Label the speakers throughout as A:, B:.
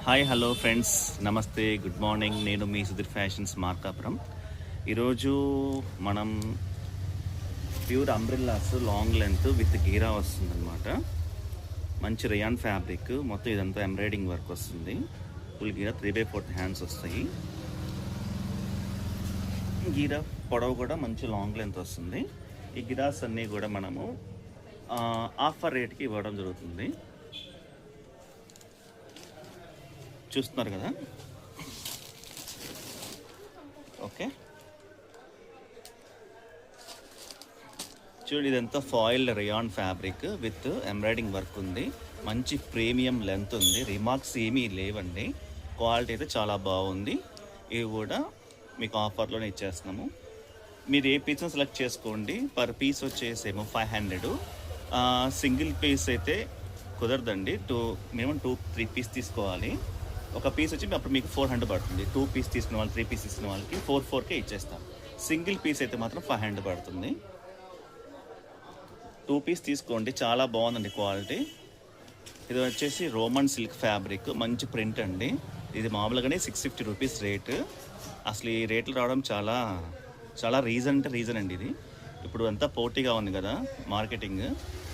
A: Hi hello friends, నమస్తే, good morning. నేను మీ సుధీర్ ఫ్యాషన్స్ మార్కాపురం. ఈరోజు మనం pure umbrellas long length with గీరా వస్తుందన్నమాట. మంచి రేయాన్ ఫ్యాబ్రిక్, మొత్తం ఇదంతా ఎంబ్రాయిడింగ్ వర్క్ వస్తుంది. ఫుల్ గీరా 3/4 హ్యాండ్స్ వస్తాయి. గీరా పొడవు కూడా మంచి లాంగ్ లెంత్ వస్తుంది. ఈ గిరాస్ అన్నీ కూడా మనము ఆఫర్ రేట్కి ఇవ్వడం జరుగుతుంది. చూస్తున్నారు కదా, ఓకే. చూడండి, ఇదంతా foil rayon fabric with embroidering work ఉంది. మంచి ప్రీమియం లెంత్ ఉంది. రిమార్క్స్ ఏమీ లేవండి. క్వాలిటీ అయితే చాలా బాగుంది. ఇవి కూడా మీకు ఆఫర్లోనే ఇచ్చేస్తున్నాము. మీరు ఏ పీస్ని సెలెక్ట్ చేసుకోండి. పర్ పీస్ వచ్చేసేమో 500. సింగిల్ పీస్ అయితే కుదరదండి. మినిమం 2-3 పీస్ తీసుకోవాలి. ఒక పీస్ వచ్చి అప్పుడు మీకు 400 పడుతుంది. 2 పీస్ తీసుకున్న వాళ్ళు, 3 పీస్ తీసుకున్న వాళ్ళకి 4-4కే ఇచ్చేస్తాం. సింగిల్ పీస్ అయితే మాత్రం 500 పడుతుంది. 2 పీస్ తీసుకోండి. చాలా బాగుందండి క్వాలిటీ. ఇది వచ్చేసి రోమన్ సిల్క్ ఫ్యాబ్రిక్, మంచి ప్రింట్ అండి. ఇది మామూలుగానే 650 రూపీస్ రేటు. అసలు ఈ రేట్లు రావడం చాలా చాలా రీజన్ అండి. ఇది ఇప్పుడు అంతా పోటీగా ఉంది కదా మార్కెటింగ్,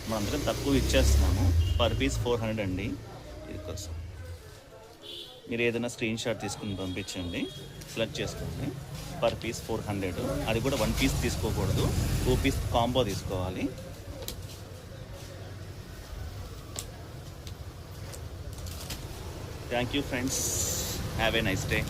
A: మనం అందరం తక్కువ ఇచ్చేస్తున్నాము. పర్ పీస్ 400 అండి. ఇది కోసం మీరు ఏదైనా స్క్రీన్ షాట్ తీసుకుని పంపించండి, సెలెక్ట్ చేసుకోండి. Per piece 400. అది కూడా 1 పీస్ తీసుకోకూడదు, 2 పీస్ కాంబో తీసుకోవాలి. Thank you friends, have a nice day.